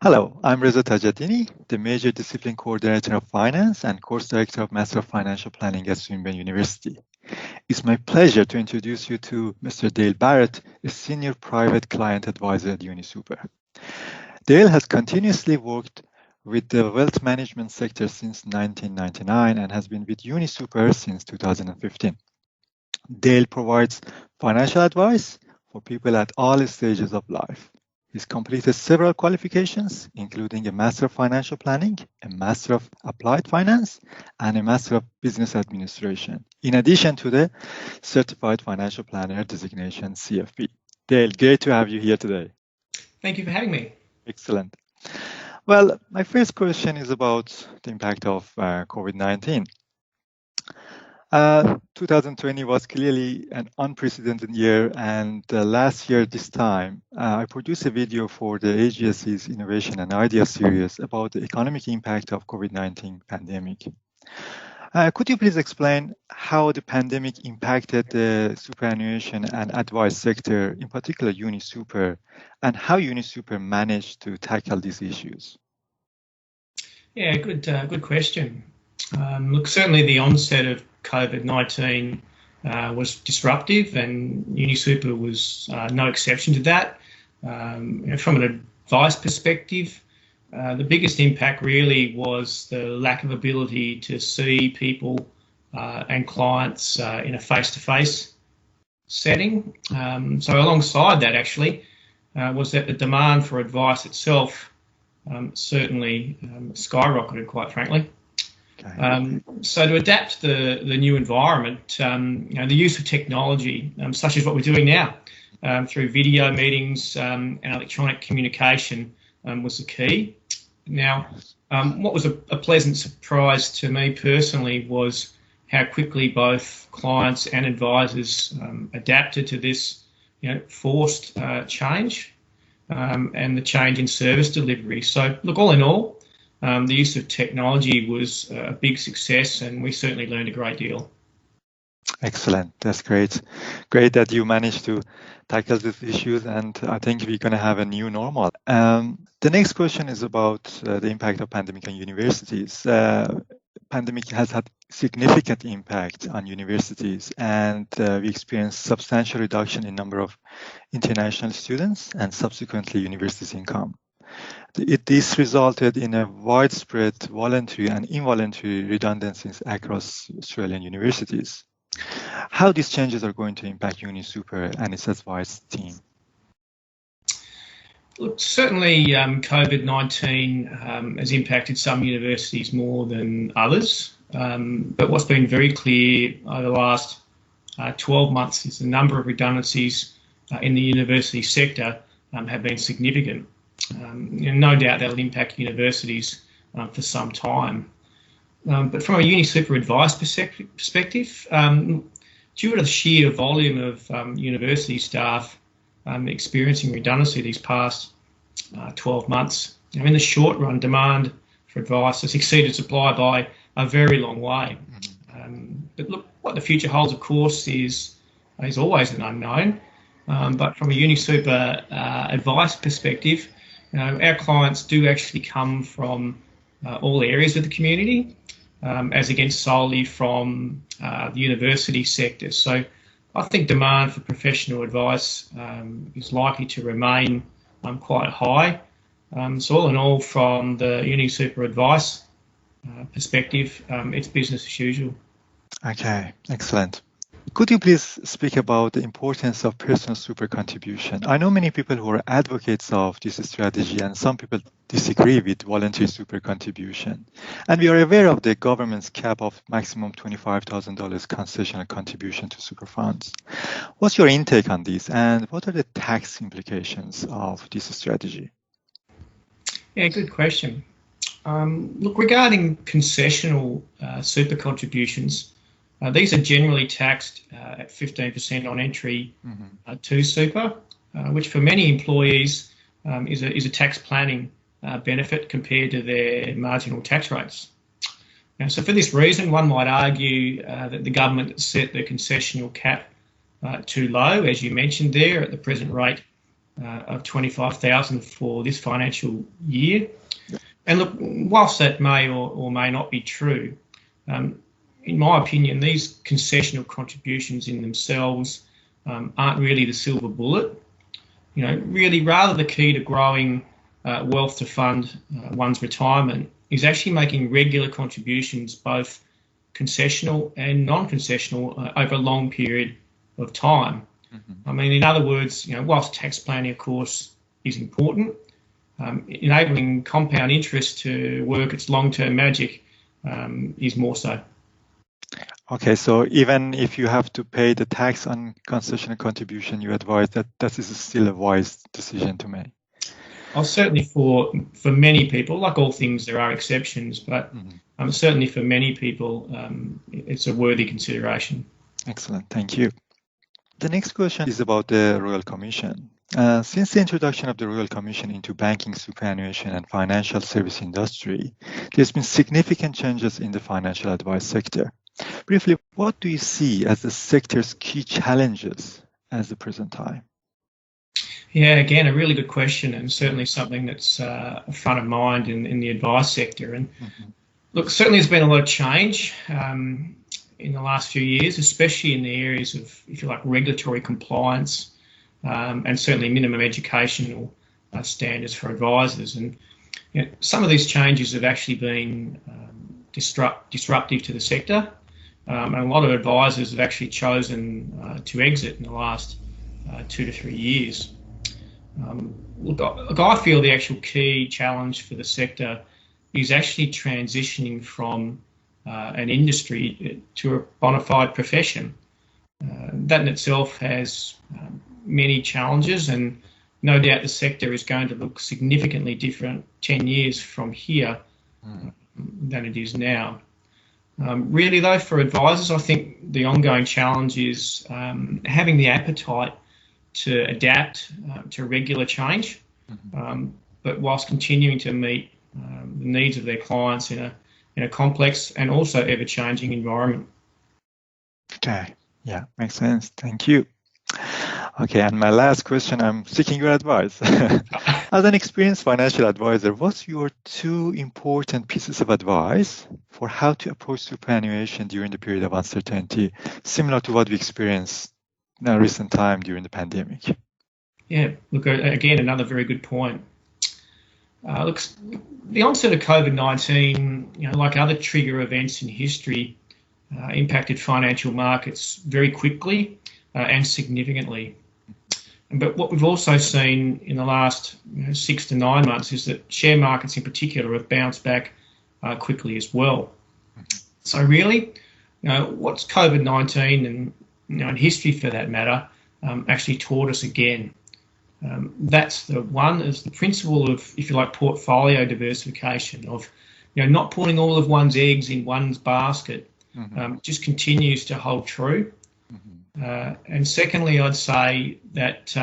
Hello, I'm Reza Tajatini, the Major Discipline Coordinator of Finance and Course Director of Master of Financial Planning at Swinburne University. It's my pleasure to introduce you to Mr. Dale Barratt, a Senior Private Client Advisor at UniSuper. Dale has continuously worked with the wealth management sector since 1999 and has been with UniSuper since 2015. Dale provides financial advice for people at all stages of life. He's completed several qualifications, including a Master of Financial Planning, a Master of Applied Finance, and a Master of Business Administration, in addition to the Certified Financial Planner designation, CFP. Dale, great to have you here today. Thank you for having me. Excellent. Well, my first question is about the impact of COVID-19. 2020 was clearly an unprecedented year, and last year this time, I produced a video for the AGSE's Innovation and Idea series about the economic impact of COVID-19 pandemic. Could you please explain how the pandemic impacted the superannuation and advice sector, in particular UniSuper, and how UniSuper managed to tackle these issues? Yeah, good question. Look, certainly the onset of COVID-19 was disruptive, and UniSuper was no exception to that. From an advice perspective, the biggest impact really was the lack of ability to see people and clients in a face-to-face setting. So alongside that, actually, was that the demand for advice itself certainly skyrocketed, quite frankly. Okay. So to adapt the new environment, the use of technology, such as what we're doing now, through video meetings and electronic communication, was the key. Now, what was a pleasant surprise to me personally was how quickly both clients and advisors adapted to this, forced change and the change in service delivery. So, look, all in all, the use of technology was a big success, and we certainly learned a great deal. Excellent. That's great. Great that you managed to tackle these issues, and I think we're going to have a new normal. The next question is about the impact of pandemic on universities. Pandemic has had significant impact on universities, and we experienced substantial reduction in number of international students and subsequently universities' income. This resulted in a widespread voluntary and involuntary redundancies across Australian universities. How these changes are going to impact UniSuper and its advice team? Look, certainly COVID-19 has impacted some universities more than others, but what's been very clear over the last 12 months is the number of redundancies in the university sector have been significant. No doubt that'll impact universities for some time. But from a UniSuper advice perspective, due to the sheer volume of university staff experiencing redundancy these past 12 months, in the short run, demand for advice has exceeded supply by a very long way. But look, what the future holds, of course, is always an unknown. But from a UniSuper advice perspective, our clients do actually come from all areas of the community, as against solely from the university sector. So I think demand for professional advice is likely to remain quite high. So all in all, from the UniSuper advice perspective, it's business as usual. Okay, excellent. Could you please speak about the importance of personal super contribution? I know many people who are advocates of this strategy, and some people disagree with voluntary super contribution. And we are aware of the government's cap of maximum $25,000 concessional contribution to super funds. What's your intake on this, and what are the tax implications of this strategy? Yeah, good question. Look, regarding concessional super contributions, these are generally taxed at 15% on entry to super, which for many employees is a tax planning benefit compared to their marginal tax rates. Now, so for this reason, one might argue that the government set the concessional cap too low, as you mentioned there, at the present rate of $25,000 for this financial year. And look, whilst that may or may not be true, in my opinion, these concessional contributions in themselves aren't really the silver bullet. Really, rather the key to growing wealth to fund one's retirement is actually making regular contributions, both concessional and non-concessional, over a long period of time. I mean, in other words, whilst tax planning, of course, is important, enabling compound interest to work its long-term magic is more so. Okay, so even if you have to pay the tax on concessional contribution, you advise that this is still a wise decision to make. Well, certainly for many people, like all things, there are exceptions, but certainly for many people, it's a worthy consideration. Excellent, thank you. The next question is about the Royal Commission. Since the introduction of the Royal Commission into banking, superannuation, and financial service industry, there's been significant changes in the financial advice sector. Briefly, what do you see as the sector's key challenges at the present time? Yeah, again, a really good question, and certainly something that's front of mind in the advice sector. And look, certainly there's been a lot of change in the last few years, especially in the areas of, if you like, regulatory compliance and certainly minimum educational standards for advisors. And some of these changes have actually been disruptive to the sector, and a lot of advisors have actually chosen to exit in the last 2 to 3 years. Look, I feel the actual key challenge for the sector is actually transitioning from an industry to a bona fide profession. That in itself has many challenges, and no doubt the sector is going to look significantly different 10 years from here than it is now. Really, though, for advisors, I think the ongoing challenge is having the appetite to adapt to regular change, but whilst continuing to meet the needs of their clients in a complex and also ever-changing environment. Okay, yeah, makes sense. Thank you. Okay, and my last question, I'm seeking your advice. As an experienced financial advisor, what's your 2 important pieces of advice for how to approach superannuation during the period of uncertainty, similar to what we experienced in a recent time during the pandemic? Yeah, look, again, another very good point. Look, the onset of COVID-19, like other trigger events in history, impacted financial markets very quickly and significantly. But what we've also seen in the last 6 to 9 months is that share markets in particular have bounced back quickly as well. So really, what's COVID-19 and and history for that matter actually taught us again? That's the principle of, if you like, portfolio diversification, of not putting all of one's eggs in one's basket, just continues to hold true. And secondly, I'd say that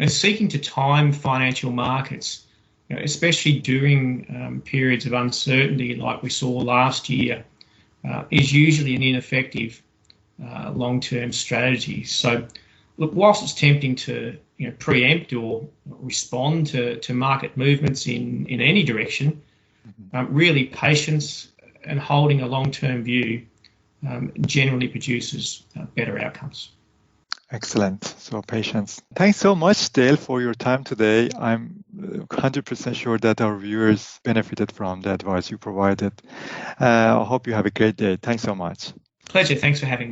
seeking to time financial markets, especially during periods of uncertainty like we saw last year, is usually an ineffective long-term strategy. So, look, whilst it's tempting to preempt or respond to market movements in any direction, really patience and holding a long-term view generally produces better outcomes. Excellent. So patience. Thanks so much, Dale, for your time today. I'm 100% sure that our viewers benefited from the advice you provided. I hope you have a great day. Thanks so much. Pleasure. Thanks for having me.